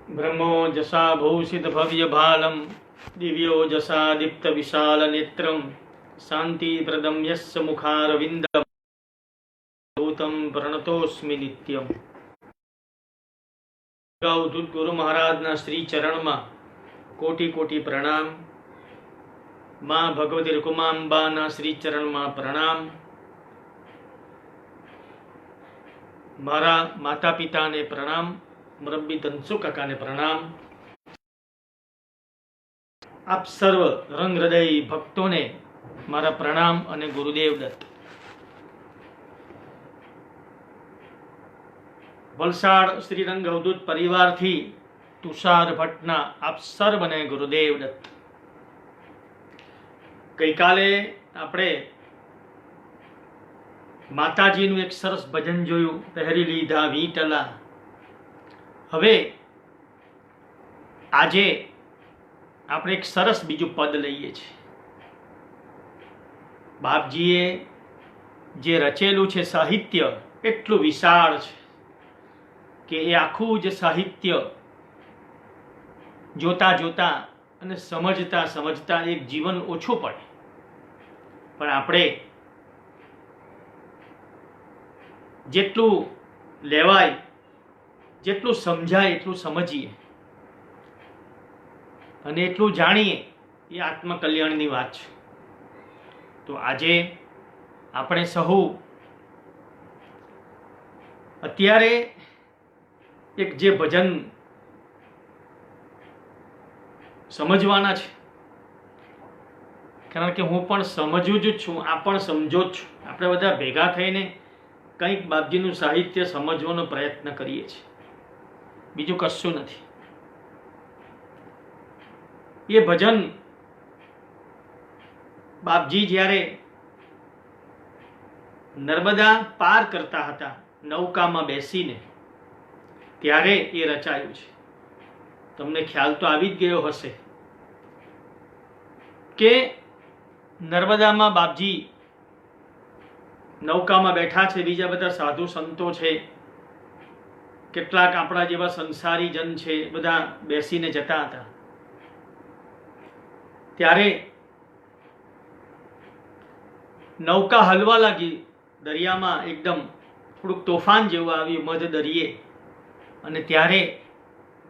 ब्रह्मोजसा भूषित भव्य भालम दिव्योजसा दीप्त विशाल नेत्रम शांति प्रदम यस्य मुखारविंदम भूतम प्रणतोस्मि नित्यम। अवधूत गुरु महाराजना श्री चरण में कोटि कोटि प्रणाम। मां भगवती रुकुमांबा श्री चरण में प्रणाम। मारा माता पिता ने प्रणाम। मुरब्बी धनसु काका ने प्रणाम। आप सर्व रंग हृदय भक्तों ने मारा प्रणाम और गुरुदेव दत्त। वलसाड श्रीरंग अवधूत परिवार थी तुषार भट्टना आप सर्वने गुरुदेव दत्त। गई काले आपणे माताजीનું એક સરસ ભજન જોયું, પહેરી લીધા વીટલા। હવે આજે આપણે એક સરસ બીજું પદ લઈએ છીએ। બાપજીએ જે રચેલું છે સાહિત્ય એટલું વિશાળ છે કે એ આખું જે સાહિત્ય જોતા જોતા અને સમજતા સમજતા એક જીવન ઓછું પડે, પણ આપણે જેટલું લેવાય જેટલું સમજાય એટલું સમજીએ અને એટલું જાણીએ એ આત્મકલ્યાણની વાત છે। તો આજે આપણે સહુ અત્યારે એક જે ભજન સમજવાના છે, કારણ કે હું પણ સમજુ જ છું, આ પણ સમજો જ છું। આપણે બધા ભેગા થઈને કંઈક બાપજીનું સાહિત્ય સમજવાનો પ્રયત્ન કરીએ છીએ, બીજું કશું નથી। એ ભજન બાપજી જ્યારે નર્મદા પાર કરતા હતા નૌકામાં બેસીને ત્યારે એ રચાયું છે। તમને ખ્યાલ તો આવી જ ગયો હશે કે નર્મદામાં બાપજી નૌકામાં બેઠા છે, બીજા બધા સાધુ સંતો છે, કેટલાક આપણા જેવા સંસારી જન છે, બધા બેસીને જતા હતા। ત્યારે નૌકા હલવા લાગી દરિયામાં, એકદમ થોડુંક તોફાન જેવું આવ્યું મધ દરિયે, અને ત્યારે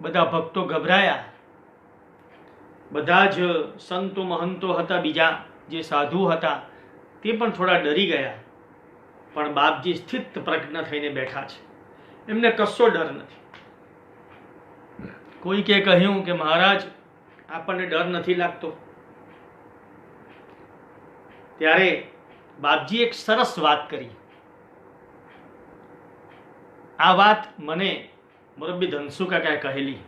બધા ભક્તો ગભરાયા। બધા જ સંતો મહંતો હતા, બીજા જે સાધુ હતા તે પણ થોડા ડરી ગયા, પણ બાપજી સ્થિત પ્રજ્ઞ થઈને બેઠા છે, એમને કશો ડર નથી। કોઈકે કહ્યું કે મહારાજ આપણને ડર નથી લાગતો, ત્યારે બાપજી એક સરસ વાત કરી। આ વાત મને મુરબ્બી ધનસુ કાકાએ કહેલી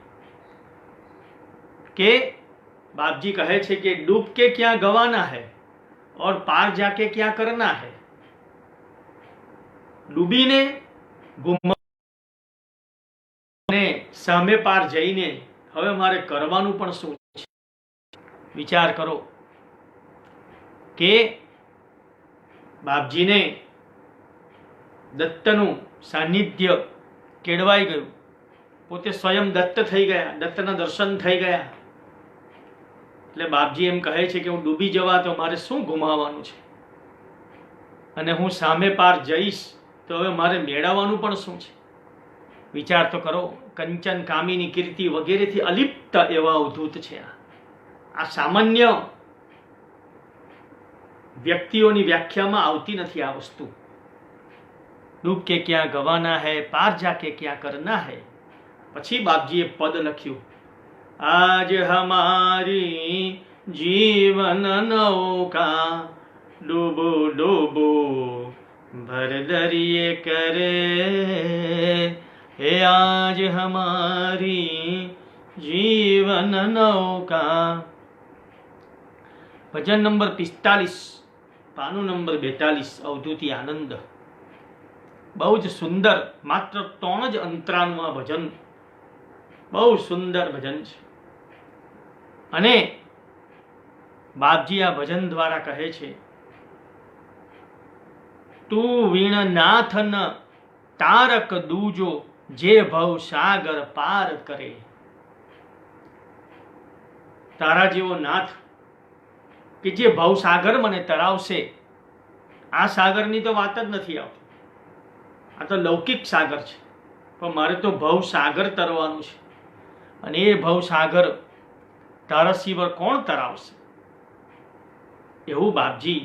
કે બાપજી કહે છે કે ડૂબ કે ક્યાં ગવાના है और पार जाके क्या करना है। ડૂબીને ગુમાને સામે પાર જઈને હવે મારે કરવાનું પણ શું છે। વિચાર કરો કે બાપજીને દત્તનું સાનિધ્ય કેળવાઈ ગયું, પોતે સ્વયં દત્ત થઈ ગયા, દત્તના દર્શન થઈ ગયા, એટલે બાપજી એમ કહે છે કે હું ડૂબી જવા તો મારે શું ગુમાવવાનું છે, અને હું સામે પાર જઈશ તો હવે મારે મેળવવાનું પણ શું છે। વિચાર તો કરો, કંચન કામિની કીર્તિ વગેરેથી અલિપ્ત એવા અવધૂત છે। આ સામાન્ય વ્યક્તિઓની વ્યાખ્યામાં આવતી નથી આ વસ્તુ। ડૂબ કે ક્યાં ગવાના હૈ, પાર જાકે ક્યાં કરના હૈ। પછી બાપજીએ પદ લખ્યું, આજ હમારી જીવન નૌકા ડૂબો ડૂબો भर दरिए करे, हे आज हमारी जीवन नौका। भजन नंबर 45 पानु नंबर 42 अवधूति आनंद। बहु ज सुंदर, मात्र 3 ज अंतराનું આ ભજન બહુ સુંદર ભજન છે, અને બાપજી આ ભજન દ્વારા કહે છે, તું વીણ નાથ ન તારક દૂજો જે ભવ સાગર પાર કરે. તારા જેવો નાથ કે જે ભવ સાગર મને તરાવશે. આ સાગરની તો વાત જ નથી આવતી, આ તો લૌકિક સાગર છે, પણ મારે તો ભવ સાગર તરવાનું છે, અને એ ભવ સાગર તારા સિવાય કોણ તરાવશે? એવું બાપજી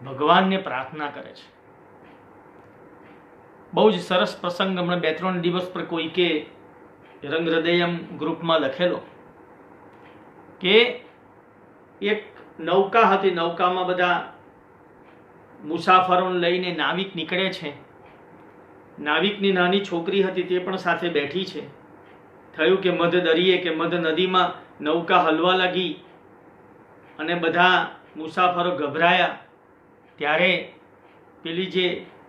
ભગવાનને પ્રાર્થના કરે છે. બહુ જ સરસ પ્રસંગ હમણાં 2-3 દિવસ પર કોઈકે રંગ હૃદયમ ગ્રુપમાં લખેલો કે એક નૌકા હતી, નૌકામાં બધા મુસાફરોને લઈને નાવિક નીકળે છે. નાવિકની નાની છોકરી હતી, તે પણ સાથે બેઠી છે. થયું કે મધ દરિયે કે મધ નદીમાં નૌકા હલવા લાગી અને બધા મુસાફરો ગભરાયા. ત્યારે પેલી જે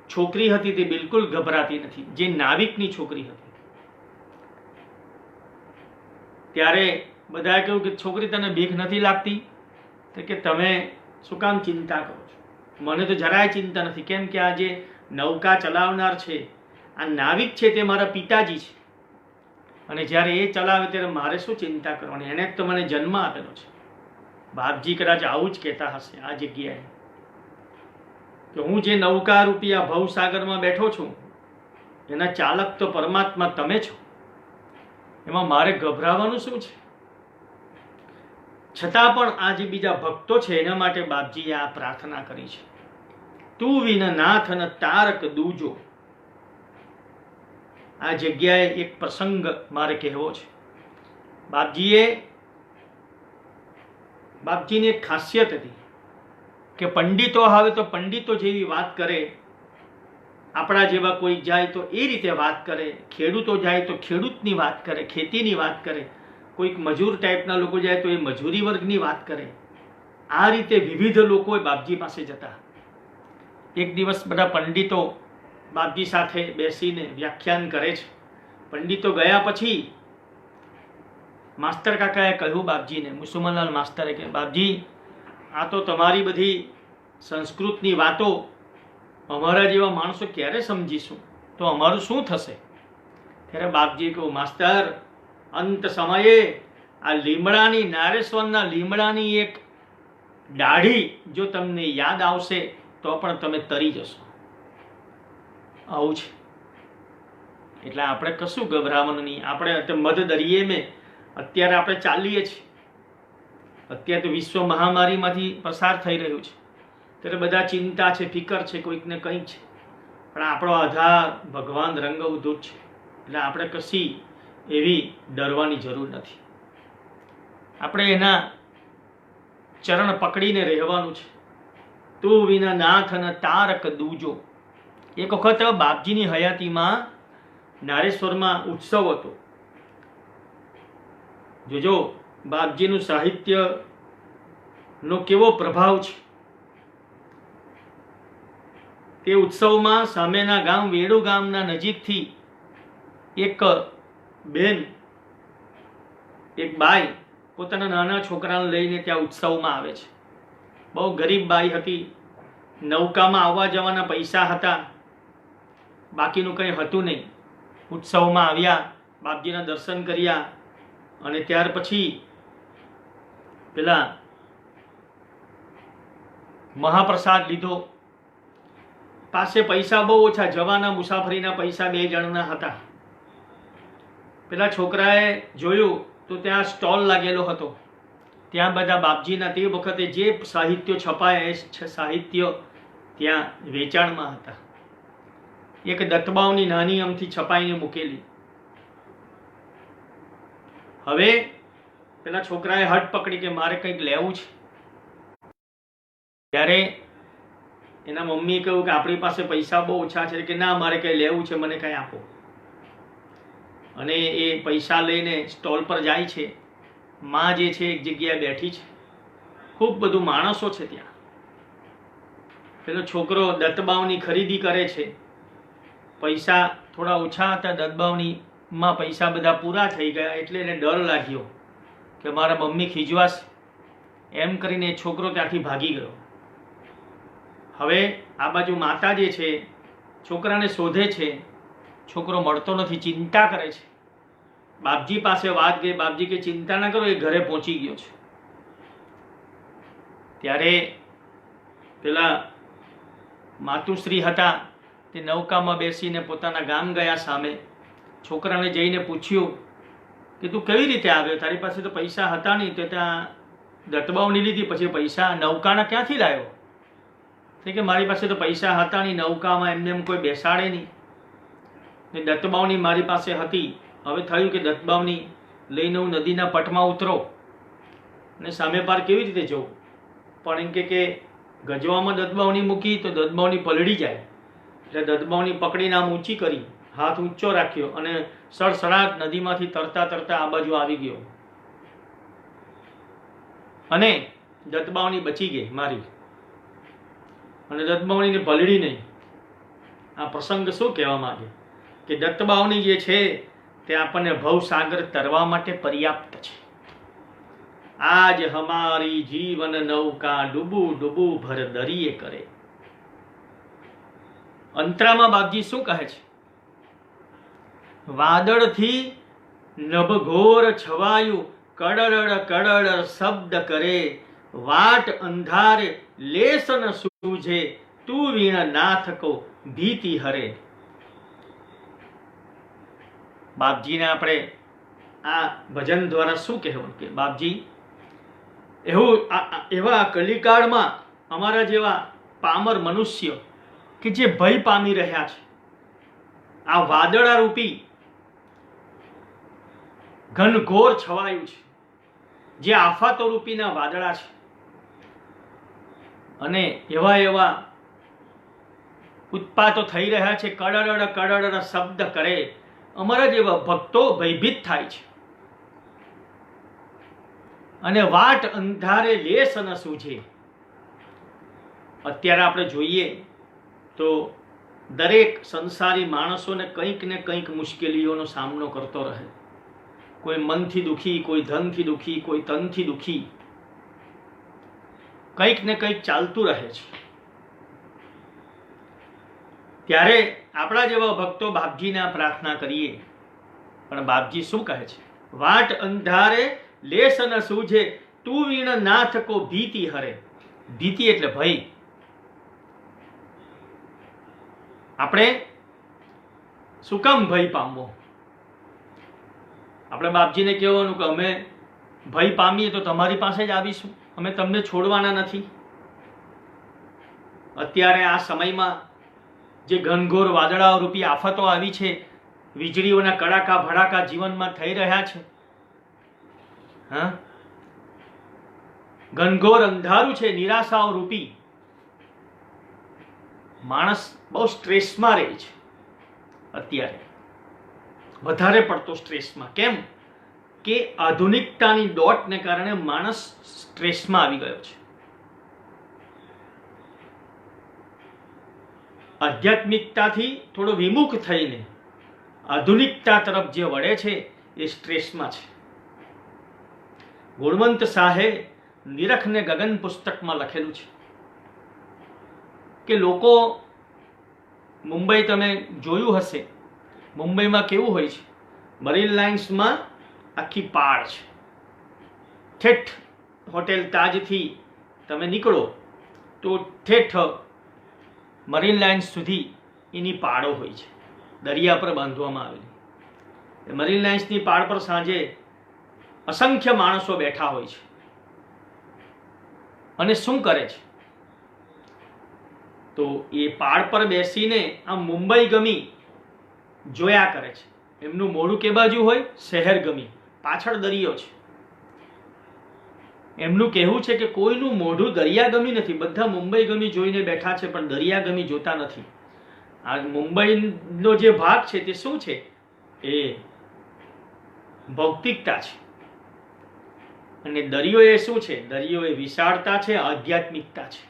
છોકરી હતી તે બિલકુલ ગભરાતી નથી, જે નાવિકની છોકરી હતી. ત્યારે બધાએ કહ્યું કે છોકરી તને બીક નથી લાગતી? તો કે તમે શું કામ ચિંતા કરો છો? મને તો જરાય ચિંતા નથી. કેમ કે આ જે નૌકા ચલાવનાર છે, આ નાવિક છે, તે મારા પિતાજી છે, અને જ્યારે એ ચલાવે ત્યારે મારે શું ચિંતા કરવાની? એને તો મને જન્મ આપેલો છે. બાપજી કદાચ આવું જ કહેતા હશે આ જગ્યાએ કે હું જે નૌકા રૂપી આ ભવસાગરમાં બેઠો છું, એના ચાલક તો પરમાત્મા તમે છો, એમાં મારે ગભરાવાનું શું છે? છતાં પણ આ જે બીજા ભક્તો છે એના માટે બાપજીએ આ પ્રાર્થના કરી છે. તું વિન નાથ ન તારક દૂજો. આ જગ્યાએ એક પ્રસંગ મારે કહેવો છે. બાપજીની એક ખાસિયત હતી કે પંડિતો આવે તો પંડિતો જેવી વાત કરે, આપણા જેવા કોઈ જાય તો એ રીતે વાત કરે, ખેડૂતો જાય તો ખેડૂતની વાત કરે, ખેતીની વાત કરે, કોઈક મજૂર ટાઈપના લોકો જાય તો એ મજૂરી વર્ગની વાત કરે. આ રીતે વિવિધ લોકો બાપજી પાસે જતા. એક દિવસ બધા પંડિતો બાપજી સાથે બેસીને વ્યાખ્યાન કરે છે. પંડિતો ગયા પછી માસ્તર કાકાએ કહ્યું બાપજીને, મુસલમાનલાલ માસ્તરે કે બાપજી, આ તો તમારી બધી સંસ્કૃતની વાતો અમારા જેવા માણસો ક્યારે સમજીશું? તો અમારું શું થશે? ત્યારે બાપજીએ કહ્યું, માસ્તર, અંત સમયે આ લીમડાની, નારેશ્વરના લીમડાની એક દાઢી જો તમને યાદ આવશે તો પણ તમે તરી જશો. આવું છે. એટલે આપણે કશું ગભરાવાનું નહીં. આપણે મધ દરિયે મેં અત્યારે આપણે ચાલીએ છીએ. અત્યારે તો વિશ્વ મહામારીમાંથી પસાર થઈ રહ્યું છે, ત્યારે બધા ચિંતા છે, ફિકર છે, કોઈકને કંઈક છે, પણ આપણો આધાર ભગવાન રંગ અવધૂત છે. એટલે આપણે કશી એવી ડરવાની જરૂર નથી. આપણે એના ચરણ પકડીને રહેવાનું છે. તું વિના નાથ ન તારક દૂજો. એક વખત બાપજીની હયાતીમાં નારેશ્વરમાં ઉત્સવ હતો. જોજો બાપજીનું સાહિત્યનો કેવો પ્રભાવ છે. તે ઉત્સવમાં સામેના ગામ વેડુ ગામના નજીકથી એક બેન, એક બાઈ પોતાના નાના છોકરાને લઈને ત્યાં ઉત્સવમાં આવે છે. બહુ ગરીબ બાઈ હતી. નૌકામાં આવવા જવાના પૈસા હતા, બાકીનું કંઈ હતું નહીં. ઉત્સવમાં આવ્યા, બાપજીના દર્શન કર્યા, અને ત્યાર પછી પેલા મહાપ્રસાદ લીધો. પાસે પૈસા બહુ ઓછા, જવાના મુસાફરીના પૈસા 2 જણના હતા. પેલા છોકરાએ જોયું તો ત્યાં સ્ટોલ લાગેલો હતો. ત્યાં બધા બાપજીના તે વખતે જે સાહિત્યો છપાયા એ સાહિત્ય ત્યાં વેચાણમાં હતા. એક દત્તબાવની નાની અમથી છપાઈને મૂકેલી. હવે પેલા છોકરાએ હટ પકડી કે મારે કંઈક લેવું છે. ત્યારે એના મમ્મીએ કહ્યું કે આપણી પાસે પૈસા બહુ ઓછા છે, કે ના, મારે કંઈ લેવું છે, મને કંઈ આપો. અને એ પૈસા લઈને સ્ટોલ પર જાય છે. માં જે છે એક જગ્યાએ બેઠી છે, ખૂબ બધું માણસો છે ત્યાં. પેલો છોકરો દત્તબાવની ખરીદી કરે છે. પૈસા થોડા ઓછા હતા, દત્તબાવનીમાં પૈસા બધા પૂરા થઈ ગયા, એટલે એને ડર લાગ્યો કે મારા મમ્મી ખીજવાશે. એમ કરીને છોકરો ત્યાંથી ભાગી ગયો. હવે આ બાજુ માતા જે છે છોકરાને શોધે છે, છોકરો મળતો નથી, ચિંતા કરે છે. બાપજી પાસે વાત ગઈ, બાપજી કે ચિંતા ના કરો, એ ઘરે પહોંચી ગયો છે. ત્યારે પેલા માતુશ્રી હતા તે નૌકામાં બેસીને પોતાના ગામ ગયા. સામે છોકરાને જઈને પૂછ્યું કે તું કેવી રીતે આવ્યો, તારી પાસે તો પૈસા હતા નહીં, તો ત્યાં દત્તબાવની લીધી, પછી પૈસા નૌકાના ક્યાંથી લાવ્યો? કે મારી પાસે તો પૈસા હતા નહીં, નૌકામાં એમને એમ કોઈ બેસાડે નહીં, ને દત્તબાવની મારી પાસે હતી. હવે થયું કે દત્તબાવની લઈને હું નદીના પટમાં ઉતરો અને સામે પાર કેવી રીતે જવું? પણ એમ કે ગજવામાં દત્તબાવની મૂકી તો દત્તબાવની પલળી જાય, એટલે દત્તબાવની પકડીને આમ ઊંચી કરી, હાથ ઊંચો રાખ્યો અને સડસડાટ નદીમાંથી તરતા તરતા આ બાજુ આવી ગયો અને દત્તબાવની બચી ગઈ મારી, અને દત્તબાવણીને પલળી નહીં. આ પ્રસંગ શું કહેવા માંગે કે દત્તબાવની જે છે તે આપણને ભવસાગર તરવા માટે પર્યાપ્ત છે. આજ હમારી જીવન નૌકા ડૂબુ ડૂબુ ભર દરિયે કરે. અંતરામાં બાપજી શું કહે છે? વાદળથી નભઘોર છવાયું કડડ કડડ શબ્દ કરે, વાટ અંધારે લેસ ન સૂઝે, તું વીણ નાથ કો ભીતિ હરે. બાપજીને આપણે આ ભજન દ્વારા શું કહેવું કે બાપજી એવા કલિકાળમાં અમારા જેવા પામર મનુષ્ય કે જે ભય પામી રહ્યા છે, આ વાદળા રૂપી ઘનઘોર છવાયું છે, જે આફતો રૂપીના વાદળા છે, અને એવા ઉત્પાતો થઈ રહ્યા છે, કડડ કડડ શબ્દ કરે. અમારા જેવા ભક્તો ભયભીત થાય છે, અને વાટ અંધારે લેસ ન સૂઝે. અત્યારે આપણે જોઈએ તો દરેક સંસારી માણસોને કંઈક ને કંઈક મુશ્કેલીઓનો સામનો કરતો રહે. કોઈ મનથી દુખી, કોઈ ધનથી દુખી, કોઈ તનથી દુખી, કંઈક ને કંઈક ચાલતું રહે છે. ત્યારે આપણા જેવા ભક્તો બાપજીને પ્રાર્થના કરીએ, પણ બાપજી શું કહે છે? વાટ અંધારે લેસ ન સૂઝે, તું વીણ નાથ કો ભીતિ હરે. ભીતિ એટલે ભય. આપણે શું કામ ભય પામવો? આપણે બાપજીને કહેવાનું કે અમે ભય પામીએ તો તમારી પાસે જ આવીશું, અમે તમને છોડવાના નથી. અત્યારે આ સમયમાં જે ઘનઘોર વાદળાઓ રૂપી આફતો આવી છે, વીજળીઓના કડાકા ભડાકા જીવનમાં થઈ રહ્યા છે, હા, ઘનઘોર અંધારું છે, નિરાશાઓ રૂપી. માણસ બહુ સ્ટ્રેસમાં રહે છે અત્યારે, વધારે પડતો સ્ટ્રેસમાં. કેમ કે આધુનિકતાની દોટને કારણે માણસ સ્ટ્રેસમાં આવી ગયો છે. આધ્યાત્મિકતાથી થોડો વિમુખ થઈને આધુનિકતા તરફ જે વળે છે એ સ્ટ્રેસમાં છે. ગુણવંત શાહે નિરખ ને ગગન પુસ્તકમાં લખેલું છે કે લોકો, મુંબઈ તમે જોયું હશે, મુંબઈમાં કેવું હોય છે, મરીન લાઇન્સમાં આખી પાળ છે. ઠેઠ હોટેલ તાજથી તમે નીકળો તો ઠેઠ મરીન લાઇન્સ સુધી એની પાળો હોય છે, દરિયા પર બાંધવામાં આવેલી. મરીન લાઇન્સની પાળ પર સાંજે અસંખ્ય માણસો બેઠા હોય છે, અને શું કરે છે? તો એ પાળ પર બેસીને આ મુંબઈ ગમી જોયા કરે છે. એમનું મોઢું કે બાજુ હોય? શહેર ગમી, પાછળ દરિયો છે. એમનું કહેવું છે કે કોઈનું મોઢું દરિયા ગમી નથી, બધા મુંબઈ ગમી જોઈને બેઠા છે, પણ દરિયા ગમી જોતા નથી. આ મુંબઈનો જે ભાગ છે તે શું છે? એ ભૌતિકતા છે. અને દરિયો એ શું છે? દરિયો એ વિશાળતા છે, આધ્યાત્મિકતા છે.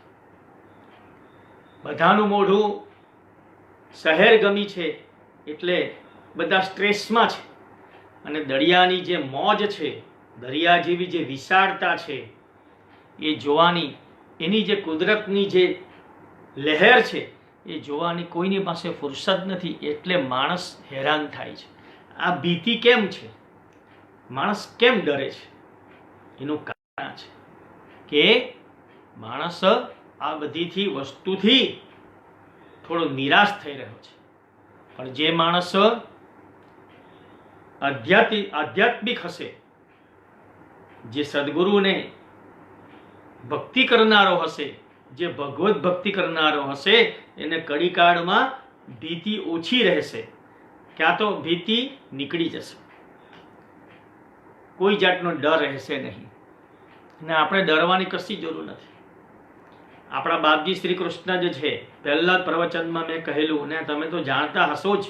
બધાનું મોઢું શહેર ગમી છે એટલે બધા સ્ટ્રેસમાં છે, અને દરિયાની જે મોજ છે, દરિયા જેવી જે વિશાળતા છે એ જોવાની, એની જે કુદરતની જે લહેર છે એ જોવાની કોઈની પાસે ફુરસદ નથી, એટલે માણસ હેરાન થાય છે. આ ભીતિ કેમ છે? માણસ કેમ ડરે છે? એનું કારણ છે કે માણસ આ બધીથી વસ્તુથી થોડો નિરાશ થઈ રહ્યો છે. પણ જે માણસ આધ્યાત્મિક હશે, જે સદગુરુને ભક્તિ કરનારો હશે, જે ભગવત ભક્તિ કરનારો હશે, એને કડીકાળમાં ભીતિ ઓછી રહેશે, ક્યાં તો ભીતિ નીકળી જશે, કોઈ જાતનો ડર રહેશે નહીં. ને આપણે ડરવાની કશી જરૂર નથી. આપણા બાપજી શ્રી કૃષ્ણ જે છે, પહેલા જ પ્રવચનમાં મેં કહેલું, ને તમે તો જાણતા હશો જ,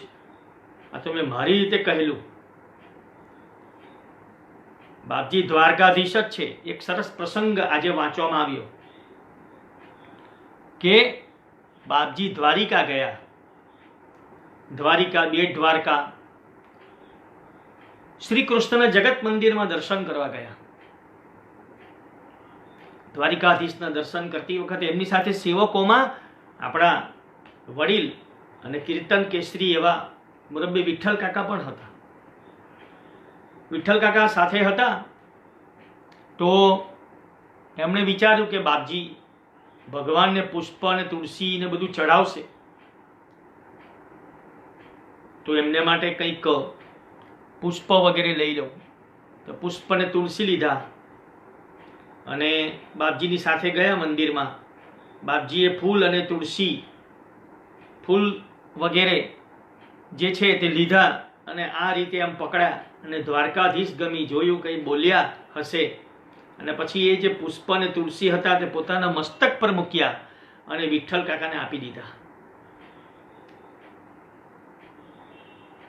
આ તો મેં મારી રીતે કહેલું. બાપજી દ્વારકાધીશ જ છે. એક સરસ પ્રસંગ આજે વાંચવામાં આવ્યો કે બાપજી દ્વારિકા ગયા. દ્વારિકા, બેટ દ્વારકા, શ્રી કૃષ્ણના જગત મંદિરમાં દર્શન કરવા ગયા. દ્વારિકાધીશના દર્શન કરતી વખતે એમની સાથે સેવકોમાં આપણા વડીલ અને કીર્તન કેસરી એવા મુરબ્બી વિઠ્ઠલ કાકા પણ હતા. વિઠ્ઠલ કાકા સાથે હતા. તો એમણે વિચાર્યું કે બાપજી ભગવાનને પુષ્પ અને તુલસી ને બધું ચડાવશે, તો એમને માટે કંઈક પુષ્પ વગેરે લઈ લઉં. તો પુષ્પ અને તુલસી લીધા અને બાપજીની સાથે ગયા મંદિરમાં. બાપજીએ ફૂલ અને તુલસી, ફૂલ વગેરે જે છે તે લીધા અને આ રીતે આમ પકડ્યા અને દ્વારકાધીશ ગમી, જોયું, કંઈ બોલ્યા હશે, અને પછી એ જે પુષ્પ અને તુલસી હતા તે પોતાના મસ્તક પર મૂક્યા અને વિઠ્ઠલ કાકાને આપી દીધા.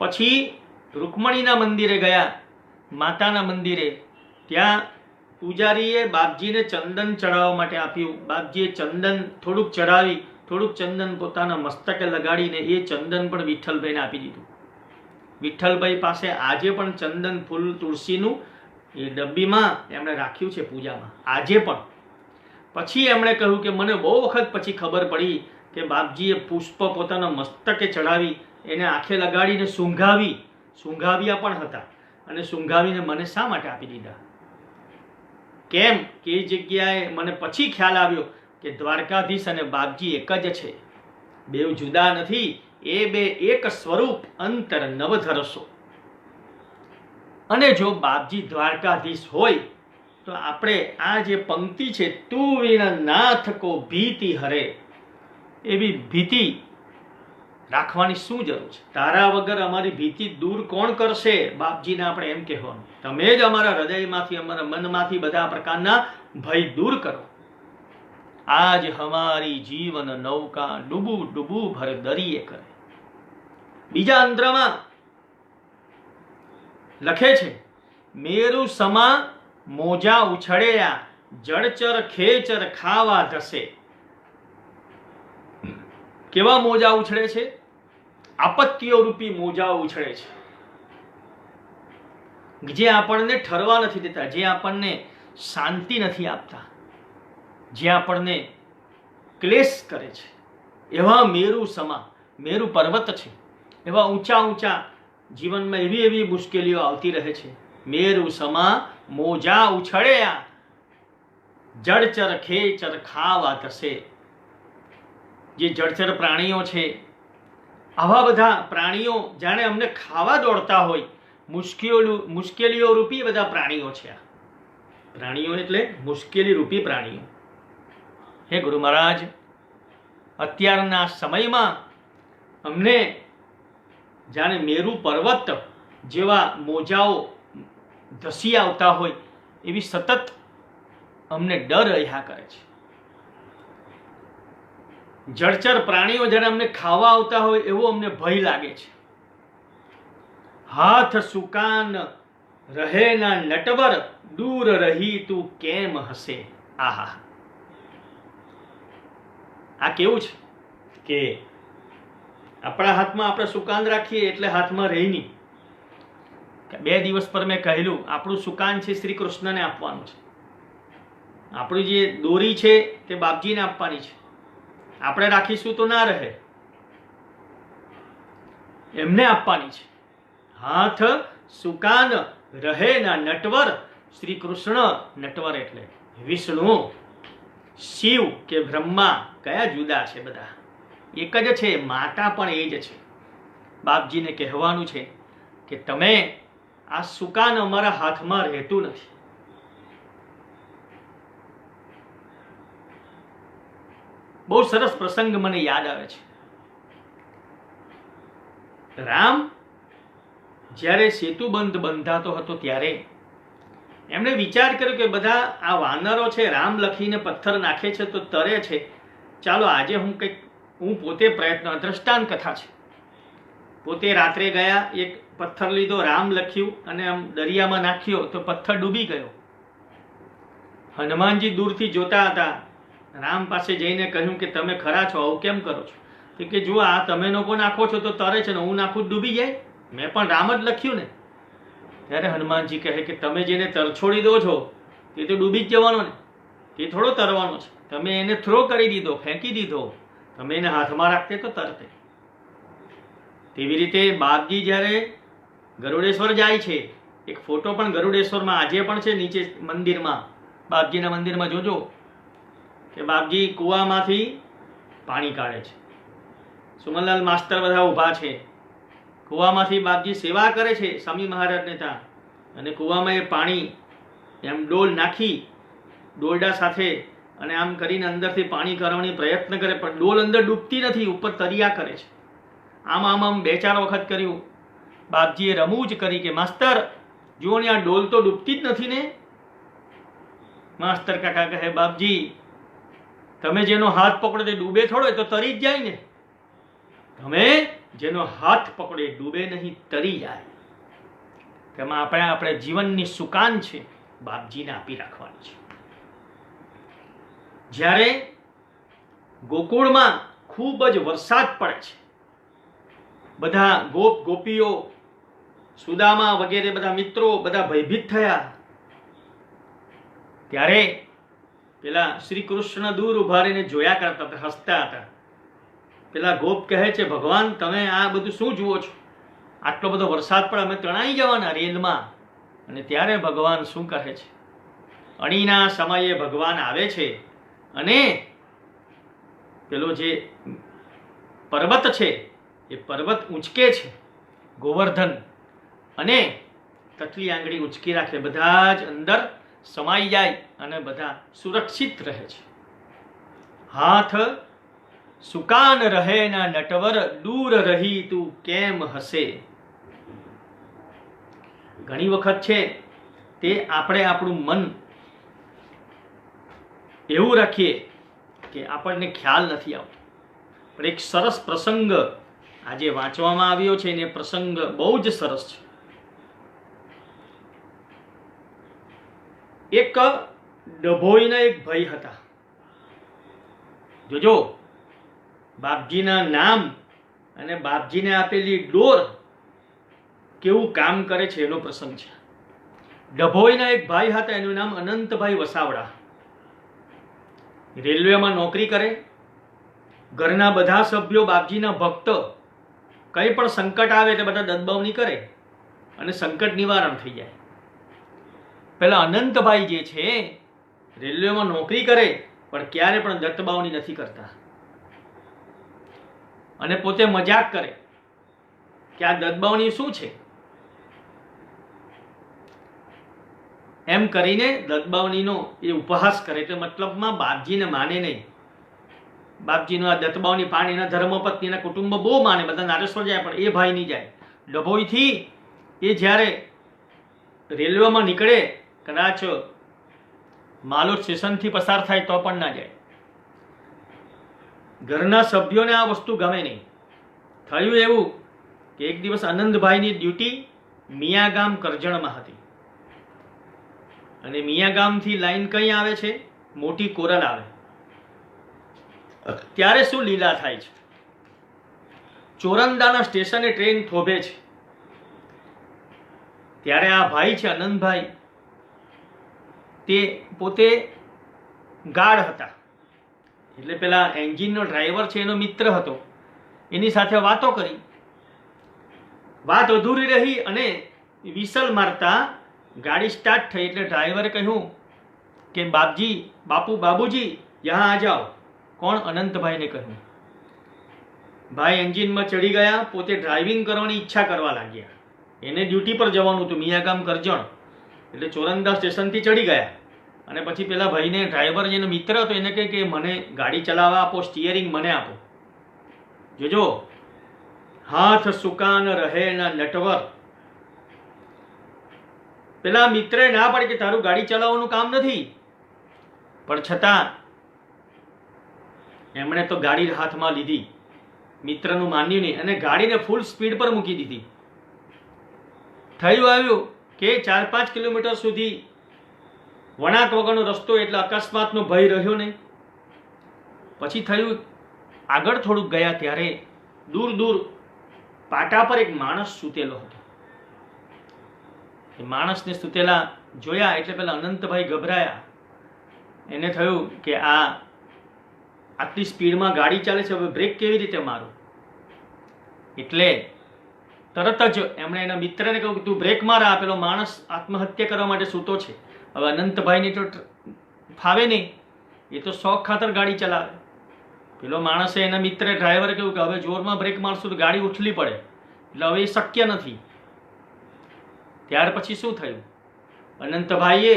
પછી રૂકમણીના મંદિરે ગયા, માતાના મંદિરે. ત્યાં પૂજારીએ બાપજીને ચંદન ચડાવવા માટે આપ્યું. બાપજીએ ચંદન થોડુંક ચડાવી, થોડુંક ચંદન પોતાના મસ્તકે લગાડીને એ ચંદન પણ વિઠ્ઠલભાઈને આપી દીધું. વિઠ્ઠલભાઈ પાસે આજે પણ ચંદન, ફૂલ, તુલસીનું એ ડબ્બીમાં એમણે રાખ્યું છે પૂજામાં, આજે પણ. પછી એમણે કહ્યું કે મને બહુ વખત પછી ખબર પડી કે બાપજીએ પુષ્પ પોતાના મસ્તકે ચડાવી, એને આંખે લગાડીને સૂંઘાવ્યા પણ હતા, અને સૂંઘાવીને મને શા માટે આપી દીધા? કેમ કે એ જગ્યાએ મને પછી ખ્યાલ આવ્યો કે દ્વારકાધીશ અને બાપજી એક જ છે, બેવ જુદા નથી. એ બે એક સ્વરૂપ, અંતર નવધરસો. અને જો બાપજી દ્વારકાધીશ હોય તો આપણે આ જે પંક્તિ છે, તું વિણ નાથ કો ભીતિ હરે, એવી ભીતિ રાખવાની શું જરૂર છે? તારા વગર અમારી ભીતિ દૂર કોણ કરશે? બાપજીને આપણે એમ કહેવાનું, તમે જ અમારા હૃદયમાંથી, અમારા મનમાંથી બધા પ્રકારના ભય દૂર કરો. આજ હમારી જીવન નૌકા ડૂબુ ડૂબુ ભર દરિયે કરે. બીજા અંતરમાં લખે છે, મેરુ સમા મોજા ઉછળેયા, જળચર ખેચર ખાવા ધસે. કેવા મોજા ઉછળે છે? આપત્તિઓ રૂપી મોજા ઉછળે છે, જે આપણને ઠરવા નથી દેતા, જે આપણને શાંતિ નથી આપતા, જે આપણને ક્લેશ કરે છે. એવા મેરુ સમા, મેરુ પર્વત છે, એવા ઊંચા ઊંચા જીવનમાં એવી એવી મુશ્કેલીઓ આવતી રહે છે. મેરુ સમા મોજા ઉછળ્યા, જળચર ખેચર ખાવા ધસે. જે જળચર પ્રાણીઓ છે, આવા બધા પ્રાણીઓ જાણે અમને ખાવા દોડતા હોય. મુશ્કેલીઓ રૂપી બધા પ્રાણીઓ છે. આ પ્રાણીઓ એટલે મુશ્કેલી રૂપી પ્રાણીઓ. હે ગુરુ મહારાજ, અત્યારના સમયમાં અમને જાણે મેરુ પર્વત જેવા મોજાઓ ધસી આવતા હોય એવી સતત અમને ડર રહ્યા કરે છે. જળચર પ્રાણીઓ જ્યારે અમને ખાવા આવતા હોય એવો અમને ભય લાગે છે. હાથ સુકાન રહે ના નટવર, દૂર રહી તું કેમ હસે. આહા, આ કેવું છે કે આપણા હાથમાં આપણે સુકાન રાખીએ એટલે હાથમાં રહી નહીં. 2 દિવસ પર મેં કહેલું, આપણું સુકાન છે શ્રી કૃષ્ણને આપવાનું છે. આપણી જે દોરી છે તે બાપજીને આપવાની છે. આપણે રાખીશું તો ના રહે, એમને આપવાની છે. હાથ સુકાન રહે ના નટવર. શ્રી કૃષ્ણ નટવર એટલે વિષ્ણુ, શિવ કે બ્રહ્મા કયા જુદા છે? બધા એક જ છે. માતા પણ એ જ છે. બાપજીને કહેવાનું છે કે તમે આ સુકાન અમારા હાથમાં રહેતું નથી. બહુ સરસ પ્રસંગ મને યાદ આવે છે. રામ જ્યારે સેતુબંધ બંધાતો હતો ત્યારે એમણે વિચાર કર્યો કે બધા આ વાનરો છે, રામ લખીને પથ્થર નાખે છે તો તરે છે, ચાલો આજે હું પોતે પ્રયત્ન. દ્રષ્ટાંત કથા છે. પોતે રાત્રે ગયા, એક પથ્થર લીધો, રામ લખ્યું અને આમ દરિયામાં નાખ્યો તો પથ્થર ડૂબી ગયો. હનુમાનજી દૂરથી જોતા હતા. રામ પાસે જઈને કહ્યું કે તમે ખરા છો, આવું કેમ કરો છો? તો કે જુઓ, આ તમે લોકો નાખો છો તો તરે છે ને હું નાખું ડૂબી જાય. મેં પણ રામ જ લખ્યું ને. ત્યારે હનુમાનજી કહે કે તમે જેને તરછોડી દો છો તે તો ડૂબી જ જવાનો ને, તે થોડો તરવાનો છે. તમે એને થ્રો કરી દીધો, ફેંકી દીધો, તમે એને હાથમાં રાખતે તો તરતે. તેવી રીતે બાપજી જ્યારે ગરુડેશ્વર જાય છે, એક ફોટો પણ ગરુડેશ્વરમાં આજે પણ છે નીચે મંદિરમાં, બાપજીના મંદિરમાં જોજો કે બાપજી કૂવામાંથી પાણી કાઢે છે. સુમનલાલ માસ્તર બધા ઊભા છે. કૂવામાંથી બાપજી સેવા કરે છે સ્વામી મહારાજને ત્યાં, અને કૂવામાં એ પાણી એમ ડોલ નાખી દોરડા સાથે અને આમ કરીને અંદરથી પાણી કરવાની પ્રયત્ન કરે, પણ ડોલ અંદર ડૂબતી નથી, ઉપર તર્યા કરે છે. આમ 2-4 વખત કર્યું. બાપજીએ રમૂજ કરી કે માસ્તર જુઓ ને, આ ડોલ તો ડૂબતી જ નથી ને. માસ્તર કાકા કહે બાપજી તમે જેનો હાથ પકડો તે ડૂબે થોડો, તો તરી જ જાય ને. તમે જેનો હાથ પકડે ડૂબે નહીં, તરી જાય. તેમાં આપણે જીવનની સુકાન છે બાપજીને આપી રાખવાની છે. જ્યારે ગોકુળમાં ખૂબ જ વરસાદ પડે છે, બધા ગોપ ગોપીઓ, સુદામા વગેરે બધા મિત્રો બધા ભયભીત થયા. ત્યારે પેલા શ્રી કૃષ્ણ દૂર ઉભા રહીને જોયા કરતા હતા, હસતા હતા. પેલા ગોપ કહે છે ભગવાન તમે આ બધું શું જુઓ છો? આટલો બધો વરસાદ પડે, અમે તણાઈ જવાના રેલમાં. અને ત્યારે ભગવાન શું કહે છે? અણીના સમયે ભગવાન આવે છે અને પેલો જે પર્વત છે એ પર્વત ઊંચકે છે, ગોવર્ધન, અને તકલી આંગળી ઊંચકી રાખે, બધા જ અંદર સમાઈ જાય અને બધા સુરક્ષિત રહે છે. હાથ સુકાન રહે ના નટવર, દૂર રહી તું કેમ હસે. ઘણી વખત છે તે આપણે આપણું મન એવું રાખીએ કે આપણને ખ્યાલ નથી આવતો. પણ એક સરસ પ્રસંગ આજે વાંચવામાં આવ્યો છે ને, પ્રસંગ બહુ જ સરસ છે. એક ડભોઈના એક ભાઈ હતા. જોજો બાપજીના નામ અને બાપજીને આપેલી ડોર કેવું કામ કરે છે એનો પ્રસંગ છે. ડભોઈના એક ભાઈ હતા, એનું નામ અનંતભાઈ વસાવડા. રેલવેમાં નોકરી કરે. ઘરના બધા સભ્યો બાપજીના ભક્ત. કંઈ પણ સંકટ આવે એટલે બધા દદબાવની કરે અને સંકટ નિવારણ થઈ જાય. પેલા અનંતભાઈ જે છે રેલવેમાં નોકરી કરે પણ ક્યારે પણ દત્તબાવની નથી કરતા, અને પોતે મજાક કરે કે આ દત્તબાવની શું છે એમ કરીને દત્તબાવનીનો એ ઉપહાસ કરે. તો મતલબમાં બાપજીને માને નહીં. બાપજીનો આ દત્તબાવની પાણીના ધર્મપત્નીના કુટુંબ બહુ માને, બધા નારેશ્વર જાય પણ એ ભાઈ નહીં જાય. ડભોઈથી એ જ્યારે રેલવેમાં નીકળે, કદાચ માલોદ સ્ટેશનથી પસાર થાય તો પણ ના જાય. ઘરના સભ્યોને આ વસ્તુ ગમે નહીં. થયું એવું કે એક દિવસ આનંદભાઈની ડ્યુટી મિયાગામ કરજણમાં હતી, અને મિયાગામથી લાઈન કઈ આવે છે? મોટી કોરલ આવે. ત્યારે શું લીલા થાય છે? ચોરંદાના સ્ટેશને ટ્રેન થોભે છે. ત્યારે આ ભાઈ છે આનંદભાઈ, તે પોતે ગાર્ડ હતા, એટલે પેલા એન્જિનનો ડ્રાઈવર છે એનો મિત્ર હતો. એની સાથે વાતો કરી. વાત અધૂરી રહી અને વિસલ મારતા ગાડી સ્ટાર્ટ થઈ એટલે ડ્રાઈવરે કહ્યું કે બાબુજી યહાં આ જાઓ. કોણ? અનંતભાઈને કહ્યું. ભાઈ એન્જિનમાં ચડી ગયા, પોતે ડ્રાઇવિંગ કરવાની ઈચ્છા કરવા લાગ્યા. એને ડ્યુટી પર જવાનું હતું, મિયાગામ કરજણ, એટલે ચોરંદા સ્ટેશનથી ચડી ગયા. અને પછી પેલા ભાઈને, ડ્રાઈવર જેનો મિત્ર હતો, એને કહે કે મને ગાડી ચલાવવા આપો, સ્ટિયરિંગ મને આપો. જોજો, હાથ સુકાન રહે ના નટવર. પેલા મિત્રે ના પાડી કે તારું ગાડી ચલાવવાનું કામ નથી, પણ છતાં એમણે તો ગાડી હાથમાં લીધી, મિત્રનું માન્યું નહીં અને ગાડીને ફૂલ સ્પીડ પર મૂકી દીધી. થયું આવ્યું કે 4-5 કિલોમીટર સુધી વળાંક વગરનો રસ્તો, એટલે અકસ્માતનો ભય રહ્યો નહીં. પછી થયું આગળ થોડુંક ગયા ત્યારે દૂર દૂર પાટા પર એક માણસ સૂતેલો હતો. એ માણસને સૂતેલા જોયા એટલે પેલા અનંતભાઈ ગભરાયા. એને થયું કે આટલી સ્પીડમાં ગાડી ચાલે છે, હવે બ્રેક કેવી રીતે મારું? એટલે તરત જ એમણે એના મિત્રને કહ્યું કે તું બ્રેક માર, આ પેલો માણસ આત્મહત્યા કરવા માટે સૂતો છે. હવે અનંતભાઈને તો ફાવે નહીં, એ તો શોખ ખાતર ગાડી ચલાવે. પેલો માણસે, એના મિત્રે, ડ્રાઈવરે કહ્યું કે હવે જોરમાં બ્રેક મારશું તો ગાડી ઉછળી પડે, એટલે હવે એ શક્ય નથી. ત્યાર પછી શું થયું? અનંતભાઈએ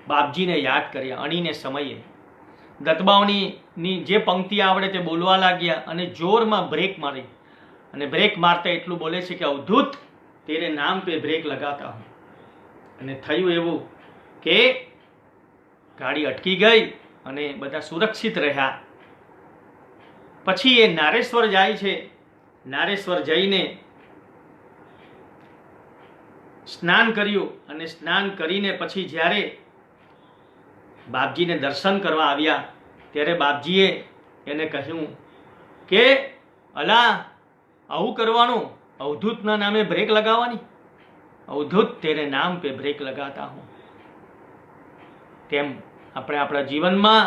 બાપજીને યાદ કર્યા. અણીને સમયે દત્તબાવની જે પંક્તિ આવડે તે બોલવા લાગ્યા અને જોરમાં બ્રેક મારી. અને બ્રેક મારતા એટલું બોલે છે કે અવધૂત તેરે નામ પે બ્રેક લગાતા હું. અને થયું એવું કે ગાડી અટકી ગઈ અને બધા સુરક્ષિત રહ્યા. પછી એ નારેશ્વર જાય છે. નારેશ્વર જઈને સ્નાન કર્યું અને સ્નાન કરીને પછી જ્યારે બાપજીને દર્શન કરવા આવ્યા ત્યારે બાપજીએ એને કહ્યું કે અલા, આવું કરવાનું? અવધૂતના નામે બ્રેક લગાવવાની? અવધૂત તેરે નામ પે બ્રેક લગાતા હું. તેમ આપણે આપણા જીવનમાં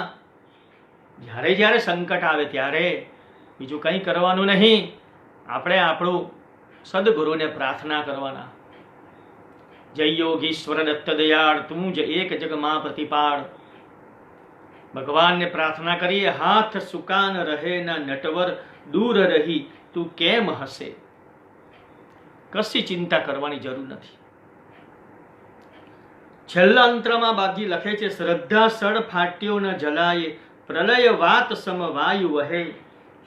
જ્યારે જ્યારે સંકટ આવે ત્યારે બીજું કંઈ કરવાનું નહીં, આપણે આપણું સદગુરુને પ્રાર્થના કરવાના. જય યોગીશ્વર દત્ત દયાળ, તું જ એક જગમાં પ્રતિપાળ. ભગવાનને પ્રાર્થના કરીએ, હાથ સુકાન રહે ના નટવર, દૂર રહી તું કેમ હશે. કશી ચિંતા કરવાની જરૂર નથી. છેલ્લા અંતરમાં બાપજી લખે છે, શ્રદ્ધા સળ ફાટ્યો ન જલાય, પ્રલય વાત સમ વાયુ વહે,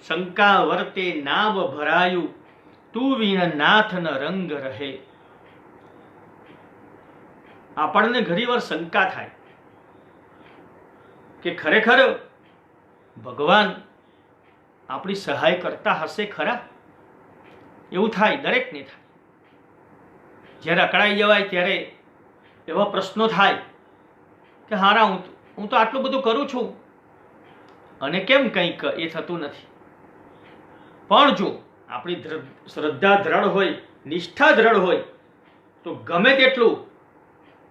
શંકા વર્તે નાવ ભરાયું, તું વિન નાથ ન રંગ રહે. આપણને ઘણીવાર શંકા થાય કે ખરેખર ભગવાન આપણી સહાય કરતા હશે ખરા? એવું થાય, દરેકને થાય. જ્યારે અકળાઈ જવાય ત્યારે એવા પ્રશ્નો થાય કે હારા, હું તો આટલું બધું કરું છું અને કેમ કંઈક એ થતું નથી. પણ જો આપણી શ્રદ્ધા દ્રઢ હોય, નિષ્ઠા દ્રઢ હોય, તો ગમે તેટલું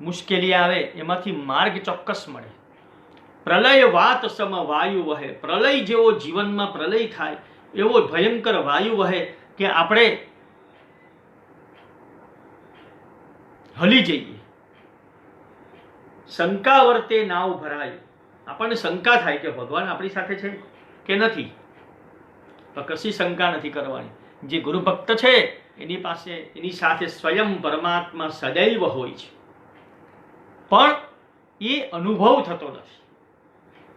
મુશ્કેલી આવે એમાંથી માર્ગ ચોક્કસ મળે. પ્રલય વાત સમ વાયુ વહે. પ્રલય જેવો જીવનમાં પ્રલય થાય એવો ભયંકર વાયુ વહે કે આપણે હલી જઈએ. શંકા વર્તે નાવ ભરાય. આપણને શંકા થાય કે ભગવાન આપણી સાથે છે કે નથી. પણ કશી શંકા નથી કરવાની. જે ગુરુ ભક્ત છે એની સાથે સ્વયં પરમાત્મા સદૈવ હોય છે, પણ એ અનુભવ થતો નથી.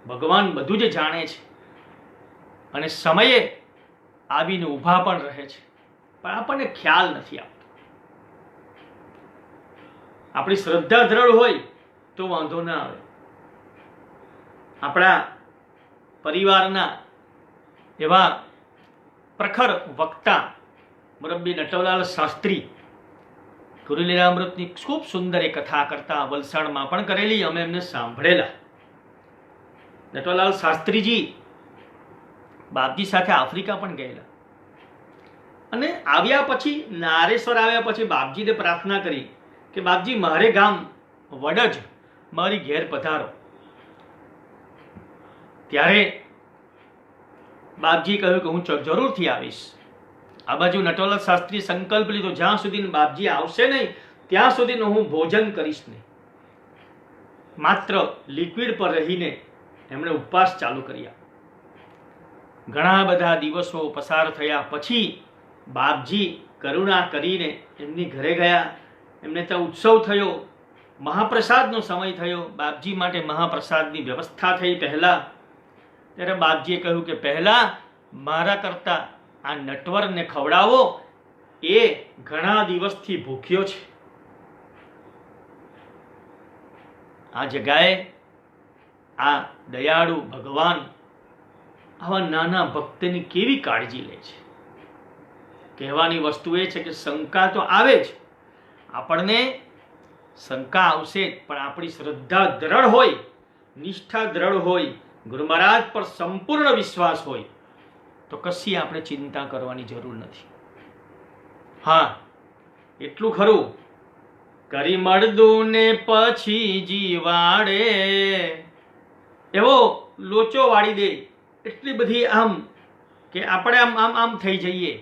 ભગવાન બધું જ જાણે છે અને સમયે આવીને ઊભા પણ રહે છે, પણ આપણને ખ્યાલ નથી આવતો. આપણી શ્રદ્ધા દ્રઢ હોય તો વાંધો ના આવે. આપણા પરિવારના એવા પ્રખર વક્તા મુરબ્બી નટવરલાલ શાસ્ત્રી ગુરુલીલામૃતની ખૂબ સુંદર એ કથા કરતા, વલસાડમાં પણ કરેલી, અમે એમને સાંભળેલા. નટવરલાલ શાસ્ત્રીજી બાપજી સાથે આફ્રિકા પણ ગયેલા અને આવ્યા પછી, નારેશ્વર આવ્યા પછી બાપજીને પ્રાર્થના કરી કે બાપજી, મારે ગામ વડજ મારી ઘેર પધારો. ત્યારે બાપજી કહ્યું કે હું જરૂરથી આવીશ. આ બાજુ નટવરલાલ શાસ્ત્રી સંકલ્પ લીધો, જ્યાં સુધી બાપજી આવશે નહીં ત્યાં સુધીનું હું ભોજન કરીશ નહીં. માત્ર લિક્વિડ પર રહીને એમણે ઉપવાસ ચાલુ કર્યા. ઘણા બધા દિવસો પસાર થયા પછી બાપજી કરુણા કરીને એમની ઘરે ગયા. એમને ત્યાં ઉત્સવ થયો, મહાપ્રસાદનો સમય થયો. બાપજી માટે મહાપ્રસાદની વ્યવસ્થા થઈ પહેલા. ત્યારે બાપજીએ કહ્યું કે પહેલા મારા કરતા આ નટવરને ખવડાવો, એ ઘણા દિવસથી ભૂખ્યો છે. આ જગાએ આ દયાળુ ભગવાન આવા નાના ભક્તની કેવી કાળજી લે છે. કહેવાની વસ્તુ એ છે કે શંકા તો આવે જ, આપણને શંકા આવશે જ, પણ આપણી શ્રદ્ધા દ્રઢ હોય, નિષ્ઠા દ્રઢ હોય, ગુરુ મહારાજ પર સંપૂર્ણ વિશ્વાસ હોય તો કશી આપણે ચિંતા કરવાની જરૂર નથી. હા, એટલું ખરું, કરી મળદું ને પછી જીવાડે, એવો લોચો વાળી દે, એટલી બધી આમ કે આપણે આમ આમ આમ થઈ જઈએ,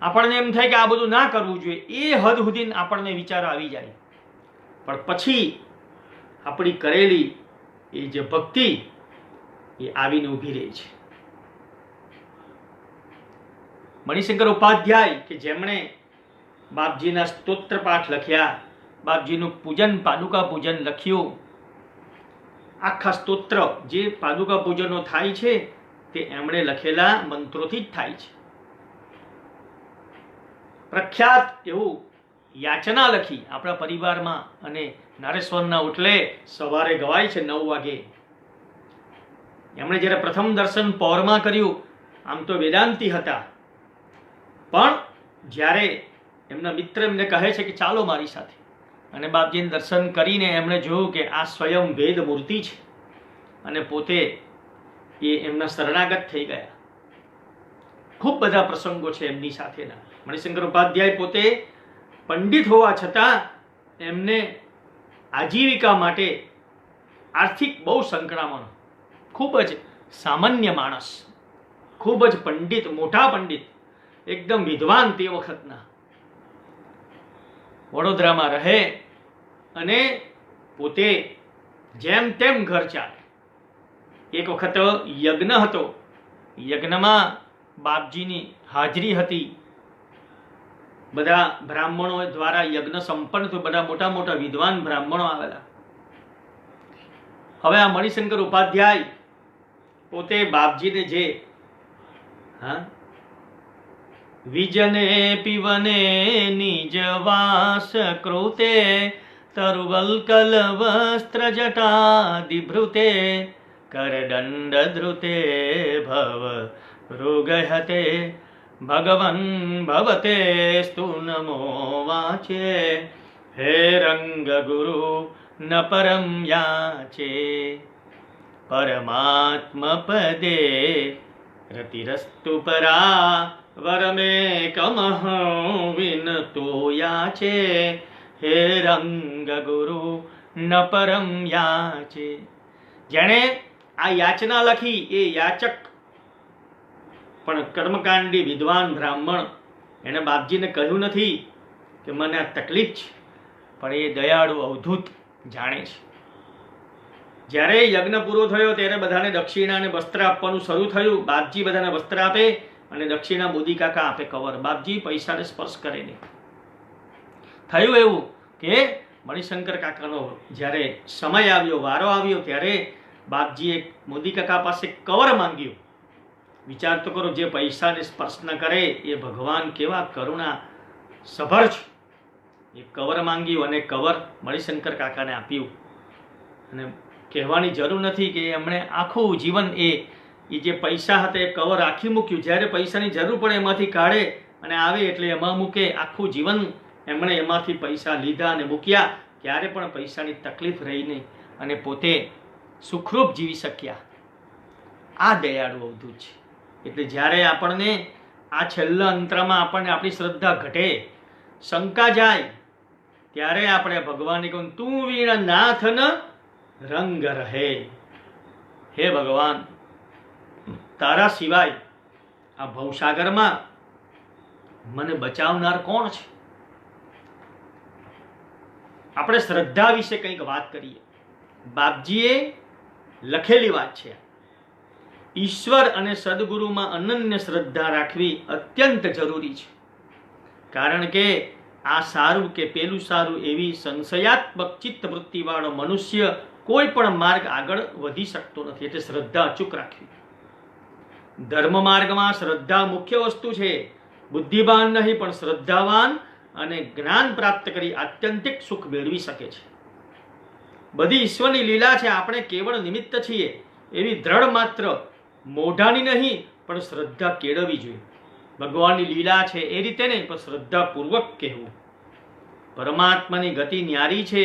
આપણને એમ થાય કે આ બધું ના કરવું જોઈએ, એ હદ સુધી આપણને વિચાર આવી જાય. પણ પછી આપણી કરેલી એ જે ભક્તિ એ આવીને ઊભી રહે છે. મણિશંકર ઉપાધ્યાય કે જેમણે બાપજીના સ્તોત્ર પાઠ લખ્યા, બાપજીનું પૂજન, પાદુકા પૂજન લખ્યું, આખા સ્તોત્ર જે પાદુકા પૂજનો થાય છે તે એમણે લખેલા મંત્રોથી જ થાય છે. પ્રખ્યાત એવું યાચના લખી આપણા પરિવારમાં, અને નારેશ્વરના ઉટલે સવારે ગવાય છે 9 વાગે. એમણે જ્યારે પ્રથમ દર્શન પૌરમાં કર્યું, આમ તો વેદાંતી હતા, પણ જ્યારે એમના મિત્ર એમને કહે છે કે ચાલો મારી સાથે, અને બાપજીને દર્શન કરીને એમણે જોયું કે આ સ્વયં વેદ મૂર્તિ છે, અને પોતે એ એમના શરણાગત થઈ ગયા. ખૂબ બધા પ્રસંગો છે એમની સાથેના. મણિશંકર ઉપાધ્યાય પોતે પંડિત હોવા છતાં એમને આજીવિકા માટે આર્થિક બહુ સંકળામણ, ખૂબ જ સામાન્ય માણસ, ખૂબ જ પંડિત, મોટા પંડિત, એકદમ વિદ્વાન તે વખતના, વડોદરામાં રહે અને પોતે જેમ તેમ ઘર ચાલે. એક વખત યજ્ઞ હતો, યજ્ઞમાં બાપજીની હાજરી હતી, બધા બ્રાહ્મણો દ્વારા યજ્ઞ સંપન્ન થયું, બધા મોટા મોટા વિદ્વાન બ્રાહ્મણો આવેલા. હવે આ મણિશંકર ઉપાધ્યાય પોતે બાપજીને જે વિજને પીવને નિજવાસ કૃતે તરુવલ્કલ વસ્ત્ર જટાદિભૃતે કરદંડ ધૃતે ભવ રોગહતે ભગવન ભવતે સ્તુ નમો વાચે હે રંગ ગુરુ ન પરમ યાચે પરમાત્મ પદે રતિરસ્તુ પરા વરમેકમઃ વિનતો યાચે હે રંગ ગુરુ ન પરમ યાચે. જેણે આ યાચના લખી એ યાચક પણ કર્મકાંડી વિદ્વાન બ્રાહ્મણ, એને બાપજીને કહ્યું નથી કે મને આ તકલીફ છે, પણ એ દયાળુ અવધૂત જાણે છે. જ્યારે યજ્ઞ પૂરો થયો ત્યારે બધાને દક્ષિણા અને વસ્ત્ર આપવાનું શરૂ થયું. બાપજી બધાને વસ્ત્ર આપે અને દક્ષિણા મોદી કાકા આપે કવર. બાપજી પૈસાને સ્પર્શ કરે નહીં. થયું એવું કે મણિશંકર કાકાનો જ્યારે સમય આવ્યો, વારો આવ્યો, ત્યારે બાપજીએ મોદી કાકા પાસે કવર માંગ્યું. વિચાર તો કરો, જે પૈસાને સ્પર્શ ન કરે એ ભગવાન કેવા કરુણા સભર છે. એ કવર માંગ્યું અને કવર મણિશંકર કાકાને આપ્યું. અને કહેવાની જરૂર નથી કે એમણે આખું જીવન એ જે પૈસા હતા એ કવર રાખી મૂક્યું. જ્યારે પૈસાની જરૂર પડે એમાંથી કાઢે અને આવે એટલે એમાં મૂકે. આખું જીવન એમણે એમાંથી પૈસા લીધા અને મૂક્યા, ક્યારે પણ પૈસાની તકલીફ રહી નહીં, અને પોતે સુખરૂપ જીવી શક્યા. આ દયાળુ અવધૂત છે. એટલે જ્યારે આપણને આ છેલ્લા અંતરમાં આપણને આપણી શ્રદ્ધા ઘટે, શંકા જાય, ત્યારે આપણે ભગવાનને કહું, તું વીણ નાથન રંગ રહે. હે ભગવાન, તારા સિવાય આ ભવસાગરમાં મને બચાવનાર કોણ છે? આપણે શ્રદ્ધા વિશે કંઈક વાત કરીએ. બાપજીએ લખેલી વાત છે, ઈશ્વર અને સદગુરુમાં અનન્ય શ્રદ્ધા રાખવી અત્યંત જરૂરી છે. કારણ કે આ સારું કે પેલું સારું એવી સંશયાત્મક ચિત્તવૃત્તિવાળો મનુષ્ય કોઈ પણ માર્ગ આગળ વધી શકતો નથી. એટલે શ્રદ્ધા અચૂક રાખવી. ધર્મ માર્ગમાં શ્રદ્ધા મુખ્ય વસ્તુ છે. બુદ્ધિવાન નહીં પણ શ્રદ્ધાવાન અને જ્ઞાન પ્રાપ્ત કરી આત્યંતિક સુખ મેળવી શકે છે. બધી ઈશ્વરની લીલા છે, આપણે કેવળ નિમિત્ત છીએ એવી દ્રઢ માત્ર મોઢાની નહીં પણ શ્રદ્ધા કેળવવી જોઈએ. ભગવાનની લીલા છે એ રીતે નહીં પણ શ્રદ્ધાપૂર્વક કહેવું. પરમાત્માની ગતિ ન્યારી છે.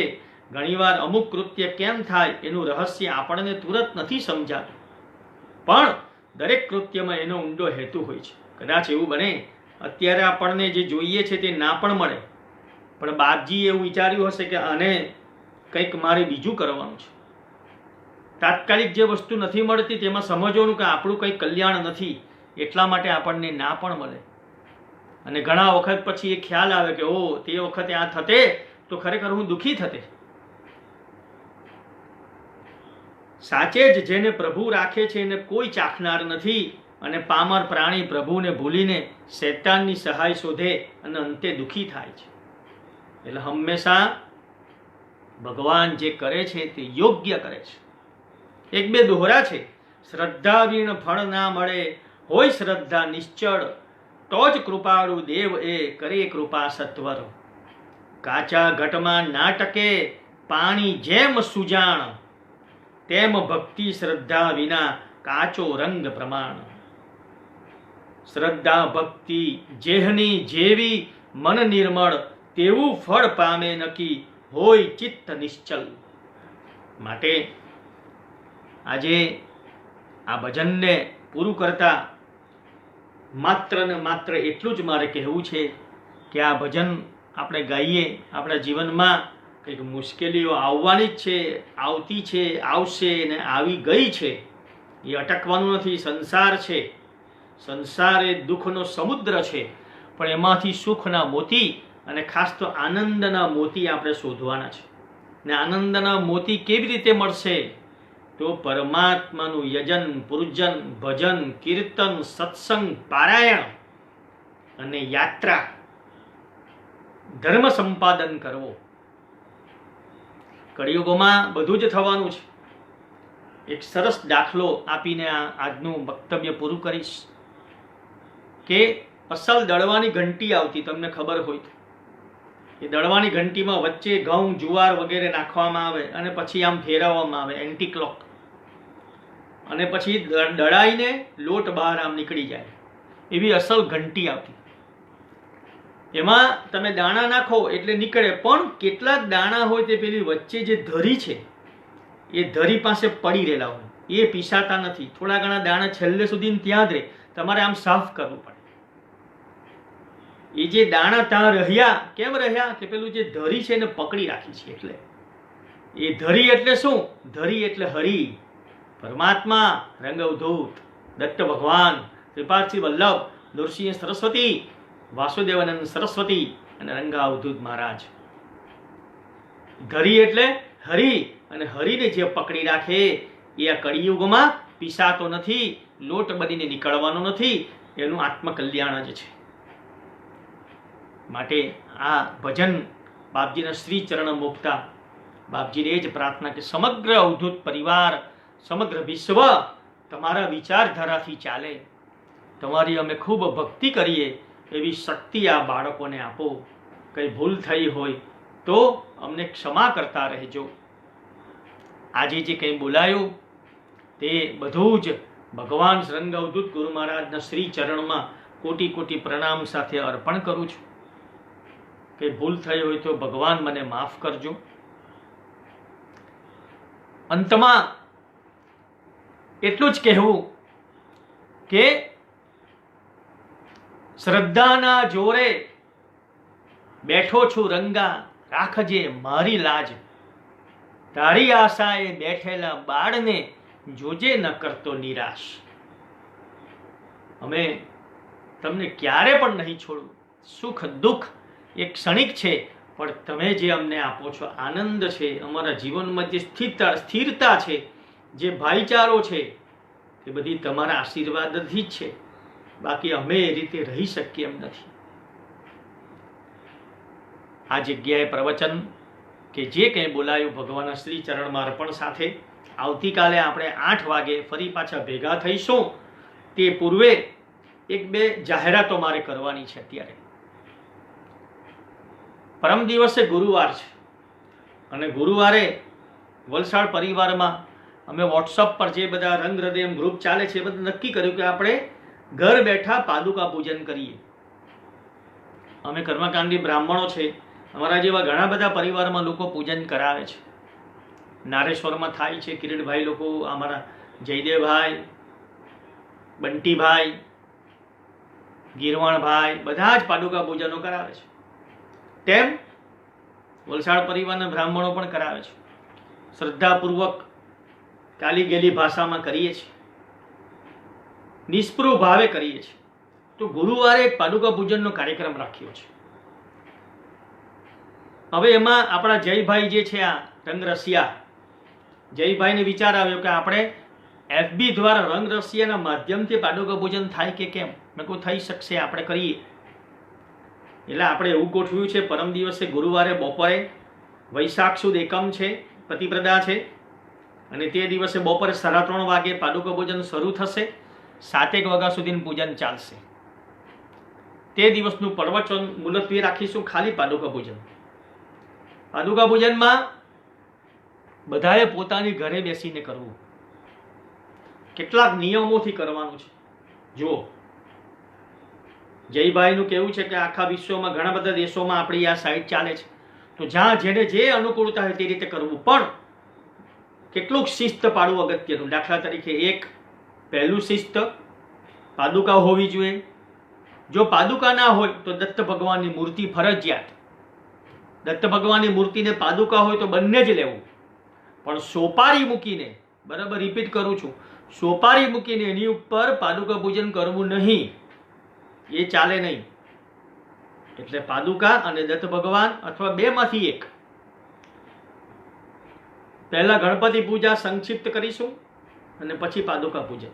ઘણીવાર અમુક કૃત્ય કેમ થાય એનું રહસ્ય આપણને તુરંત નથી સમજાતું, પણ દરેક કૃત્યમાં એનો ઊંડો હેતુ હોય છે. કદાચ એવું બને અત્યારે આપણને જે જોઈએ છે તે ના પણ મળે, પણ બાપજીએ એવું વિચાર્યું હશે કે આને કંઈક મારે બીજું કરવાનું છે. તાત્કાલિક જે વસ્તુ નથી મળતી તેમાં સમજવાનું કે આપણું કંઈ કલ્યાણ નથી, એટલા માટે આપણને ના પણ મળે. અને ઘણા વખત પછી એ ખ્યાલ આવે કે ઓ તે વખતે આ થતે તો ખરેખર હું દુઃખી થતે. સાચે જ જેને પ્રભુ રાખે છે એને કોઈ ચાખનાર નથી, અને પામર પ્રાણી પ્રભુને ભૂલીને શૈતાનની સહાય શોધે અને અંતે દુઃખી થાય છે. એટલે હંમેશા ભગવાન જે કરે છે તે યોગ્ય કરે છે. એક બે દોહરા છે. શ્રદ્ધા વીણ ફળ ના મળે, હોય શ્રદ્ધા નિશ્ચળ, તો જ કૃપાળુ દેવ એ કરે કૃપા સત્વર. કાચા ઘટમાં ના ટકે પાણી જેમ સુજાણ, તેમ ભક્તિ શ્રદ્ધા વિના કાચો રંગ પ્રમાણ. શ્રદ્ધા ભક્તિ જેહની જેવી મન નિર્મળ, તેવું ફળ પામે નકી હોય ચિત્ત નિશ્ચલ. માટે આજે આ ભજનને પૂરું કરતા માત્ર ને માત્ર એટલું જ મારે કહેવું છે કે આ ભજન આપણે ગાઈએ, આપણા જીવનમાં કંઈક મુશ્કેલીઓ આવવાની જ છે, આવતી છે, આવશે ને આવી ગઈ છે. એ અટકવાનું નથી. સંસાર છે, સંસાર એ દુઃખનો સમુદ્ર છે, પણ એમાંથી સુખના મોતી અને ખાસ તો આનંદના મોતી આપણે શોધવાના છે. ને આનંદના મોતી કેવી રીતે મળશે? તો પરમાત્માનું યજન, પૂજન, ભજન, કીર્તન, સત્સંગ, પારાયણ અને યાત્રા, ધર્મ સંપાદન કરવો. કળિયુગમાં બધું જ થવાનું છે. એક સરસ દાખલો આપીને આજનું વક્તવ્ય પૂરું કરીશ કે અસલ દળવાની ઘંટી આવતી, તમને ખબર હોય તો. એ દળવાની ઘંટીમાં વચ્ચે ઘઉં, જુવાર વગેરે નાખવામાં આવે અને પછી આમ ફેરવવામાં આવે એન્ટી ક્લોક, અને પછી દળાઈને લોટ બહાર આમ નીકળી જાય. એવી અસલ ઘંટી આવતી. એમાં તમે દાણા નાખો એટલે નીકળે, પણ કેટલાક દાણા હોય તે પેલી વચ્ચે જે ધરી છે એ ધરી પાસે પડી રહેલા હોય, એ પીસાતા નથી. થોડા ઘણા દાણા છેલ્લે સુધી ત્યાં જ રહે, તમારે આમ સાફ કરવું પડે. એ જે દાણા ત્યાં રહ્યા, કેમ રહ્યા? કે પેલું જે ધરી છે એને પકડી રાખી છે. એટલે એ ધરી એટલે શું? ધરી એટલે હરિ, પરમાત્મા, રંગ અવધૂત, દત્ત ભગવાન, ત્રિપાદસિંહ વલ્લભ, નૃસિંહ સરસ્વતી, વાસુદેવાનંદ સરસ્વતી અને રંગા અવધૂત મહારાજ. ધરી એટલે હરિ, અને હરિને જે પકડી રાખે એ આ કળિયુગમાં પીસાતો નથી, લોટ બનીને નીકળવાનો નથી. એનું આત્મકલ્યાણ જ છે. માટે આ ભજન બાપજીના શ્રી ચરણ મૂકતા બાપજીને એ જ પ્રાર્થના કે સમગ્ર અવધૂત પરિવાર, સમગ્ર વિશ્વ તમારા વિચારધારાથી ચાલે. તમારી અમે ખૂબ ભક્તિ કરીએ એવી શક્તિ આ બાળકોને આપો. કંઈ ભૂલ થઈ હોય તો અમને ક્ષમા કરતા રહેજો. આજે જે કંઈ બોલાયું તે બધું જ ભગવાન રંગ અવધૂત ગુરુ મહારાજના શ્રી ચરણમાં કોટી કોટી પ્રણામ સાથે અર્પણ કરું છું. કંઈ ભૂલ થઈ હોય તો ભગવાન મને માફ કરજો. અંતમાં એટલું જ કહેવું કે શ્રદ્ધાના જોરે બેઠો છું રંગા, રાખજે મારી લાજ. તારી આશાએ બેઠેલા બાળને જોજે ન કરતો નિરાશ. અમે તમને ક્યારે પણ નહીં છોડું. સુખ દુઃખ એ ક્ષણિક છે, પણ તમે જે અમને આપો છો આનંદ છે, અમારા જીવનમાં જે સ્થિરતા છે, જે ભાઈચારો છે, એ બધી તમારા આશીર્વાદથી જ છે. બાકી અમે એ રીતે રહી શકીએ એમ નથી. આ જગ્યાએ પ્રવચન કે જે કંઈ બોલાયું ભગવાનના શ્રી ચરણમાં અર્પણ સાથે આવતીકાલે આપણે 8 વાગે ફરી પાછા ભેગા થઈશું. તે પૂર્વે 1-2 જાહેરાતો મારે કરવાની છે. અત્યારે પરમ દિવસે ગુરુવાર છે અને ગુરુવારે વલસાડ પરિવારમાં અમે વોટ્સઅપ પર જે બધા રંગ હૃદય ગ્રુપ ચાલે છે એ બધું નક્કી કર્યું કે આપણે ઘર બેઠા પાદુકા પૂજન કરીએ. અમે કર્મકાંડી બ્રાહ્મણો છે, અમારા જેવા ઘણા બધા પરિવારમાં લોકો પૂજન કરાવે છે. નારેશ્વરમાં થાય છે, કિરીટભાઈ લોકો, અમારા જયદેવભાઈ, બંટીભાઈ, ગીરવાણભાઈ બધા જ પાદુકા પૂજનો કરાવે છે. તેમ વલસાડ પરિવારના બ્રાહ્મણો પણ કરાવે છે. શ્રદ્ધાપૂર્વક કાલી ગેલી ભાષામાં કરીએ છીએ, નિષ્પૃહ ભાવે કરીએ છીએ. તો ગુરુવારે એક પાદુકા પૂજનનો કાર્યક્રમ રાખ્યો છે. હવે એમાં આપણા જયભાઈ જે છે, આ રંગરસિયા જયભાઈને વિચાર આવ્યો કે આપણે FB દ્વારા રંગરસિયાના માધ્યમથી પાદુકા પૂજન થાય કે કેમ. મેં કહું થઈ શકશે, આપણે કરીએ. એટલે આપણે એવું ગોઠવ્યું છે, પરમ દિવસે ગુરુવારે બપોરે વૈશાખ સુદ એકમ છે, પ્રતિપ્રદા છે, અને તે દિવસે બપોરે 3:30 વાગે પાદુકા પૂજન શરૂ થશે. 7 વાગ્યા સુધીનું પૂજન ચાલશે. તે દિવસનું પ્રવચન મુલતવી રાખીશું, ખાલી પાદુકા પૂજન. પાદુકા પૂજનમાં બધાએ પોતાની ઘરે બેસીને કરવું. કેટલાક નિયમોથી કરવાનું છે. જુઓ, જયભાઈનું કહેવું છે કે આખા વિશ્વમાં ઘણા બધા દેશોમાં આપણી આ સાઈડ ચાલે છે, તો જ્યાં જેને જે અનુકૂળતા હોય તે રીતે કરવું. પણ કેટલુંક શિસ્ત પાડવું અગત્યનું. દાખલા તરીકે પહેલું શિસ્ત, પાદુકા હોવી જોઈએ. જો પાદુકા ના હોય તો દત્ત ભગવાનની મૂર્તિ ફરજિયાત. દત્ત ભગવાનની મૂર્તિને પાદુકા હોય તો બંને જ લેવું. પણ સોપારી મૂકીને, બરાબર રિપીટ કરું છું, સોપારી મૂકીને એની ઉપર પાદુકા પૂજન કરવું નહીં, એ ચાલે નહીં. એટલે પાદુકા અને દત્ત ભગવાન અથવા બેમાંથી એક. પહેલા ગણપતિ પૂજા સંક્ષિપ્ત કરીશું અને પછી પાદુકા પૂજન.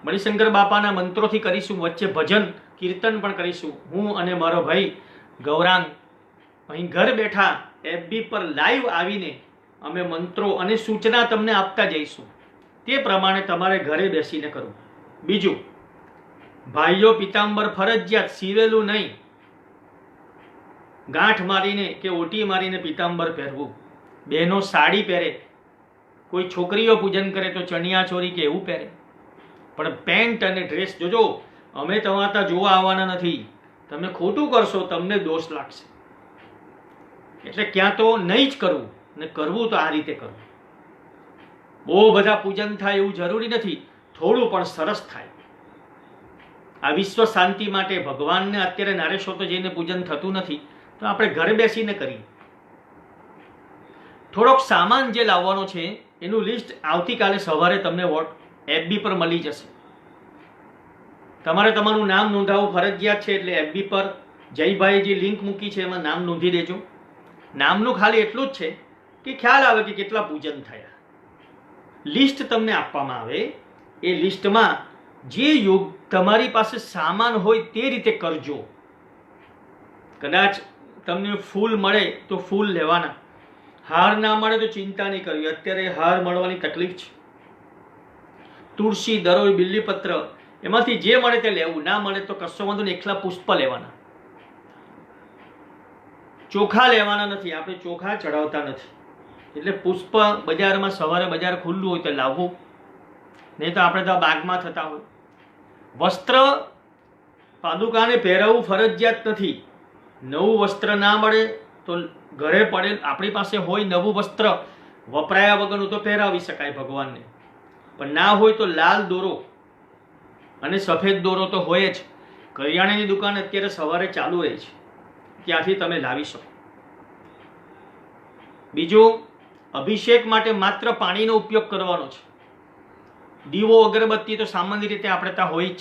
મણિશંકર બાપાના મંત્રોથી કરીશું, વચ્ચે ભજન કીર્તન પણ કરીશું. હું અને મારો ભાઈ ગૌરાંગ અહીં ઘર બેઠા FB પર લાઈવ આવીને અમે મંત્રો અને સૂચના તમને આપતા જઈશું. તે પ્રમાણે તમારે ઘરે બેસીને કરવું. બીજું, ભાઈઓ પિતાંબર ફરજિયાત, સીવેલું નહીં. ગાંઠ મારીને કે ઓટી મારીને પિતાંબર પહેરવું. બહેનો સાડી પહેરે, કોઈ છોકરીઓ પૂજન કરે તો ચણિયા ચોરી કે એવું પહેરે. પણ પેન્ટ અને ડ્રેસ જોજો, અમે તમારા ત્યાં જોવા આવવાના નથી. તમે ખોટું કરશો, તમને દોષ લાગશે. એટલે ક્યાં તો નહીં જ કરવું, ને કરવું તો આ રીતે કરવું. બહુ બધા પૂજન થાય એવું જરૂરી નથી, થોડું પણ સરસ થાય. આ વિશ્વ શાંતિ માટે ભગવાનને અત્યારે નારેશ્વર તો જઈને પૂજન થતું નથી, તો આપણે ઘરે બેસીને કરીએ. થોડોક સામાન જે લાવવાનો છે એનું લિસ્ટ આવતીકાલે સવારે તમને FB પર મળી જશે. તમારે તમારું નામ નોંધાવવું ફરજિયાત છે. એટલે FB પર જયભાઈ જે લિંક મૂકી છે એમાં નામ નોંધી દેજો. નામનું ખાલી એટલું જ છે કે ખ્યાલ આવે કે કેટલા પૂજન થયા. લિસ્ટ તમને આપવામાં આવે, એ લિસ્ટમાં જે યોગ તમારી પાસે સામાન હોય તે રીતે કરજો. કદાચ તમને ફૂલ મળે તો ફૂલ લેવાના, હાર ના મળે તો ચિંતા નહીં કરવી. અત્યારે હાર મળવાની તકલીફ છે. તુલસી, દરોઈ, બિલ્લીપત્ર એમાંથી જે મળે તે લેવું. ના મળે તો કશો વાંધો નહીં, એકલા પુષ્પ લેવાના. ચોખા લેવાના નથી, આપણે ચોખા ચડાવતા નથી. એટલે પુષ્પ બજારમાં સવારે બજાર ખુલ્લું હોય તો લાવવું, નહીં તો આપણે તો બાગમાં થતા હોય. વસ્ત્ર પાદુકાને પહેરવું ફરજિયાત નથી. નવું વસ્ત્ર ના મળે તો ઘરે પડેલ આપણી પાસે હોય નવું વસ્ત્ર વપરાયા વગરનું તો પહેરાવી શકાય ભગવાનને. પણ ના હોય તો લાલ દોરો અને સફેદ દોરો તો હોય જ. કરિયાણાની દુકાન અત્યારે સવારે ચાલુ રહી છે, ત્યાંથી તમે લાવી શકો. બીજું, અભિષેક માટે માત્ર પાણીનો ઉપયોગ કરવાનો છે. દીવો અગરબત્તી તો સામાન્ય રીતે આપણે ત્યાં હોય જ.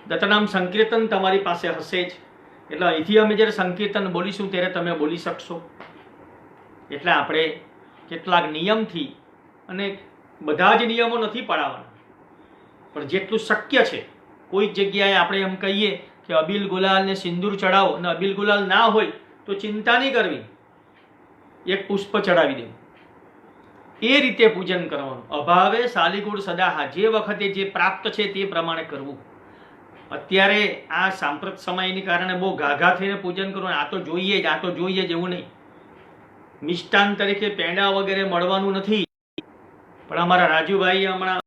દત્તનામ સંકીર્તન તમારી પાસે હશે જ, એટલે અહીંથી અમે જ્યારે સંકીર્તન બોલીશું ત્યારે તમે બોલી શકશો. એટલે આપણે કેટલાક નિયમથી, અને બધા જ નિયમો નથી પડાવવાના, પણ જેટલું શક્ય છે કોઈક જગ્યાએ આપણે એમ કહીએ કે અબીલ ગુલાલ ને સિંદૂર ચડાવો, અને અબીલ ગુલાલ ના હોય તો ચિંતા નહીં કરવી, એક પુષ્પ ચડાવી દેવું, એ રીતે પૂજન કરવાનું. અભાવે શાલિગુણ સદાહા, જે વખતે જે પ્રાપ્ત છે તે પ્રમાણે કરવું. અત્યારે આ સાંપ્રત સમયને કારણે બહુ ઘાઘા થઈને પૂજન કરવું, આ તો જોઈએ જ, આ તો જોઈએ જ એવું નહીં. મિષ્ટાન તરીકે પેંડા વગેરે મળવાનું નથી, પણ અમારા રાજુભાઈ હમણાં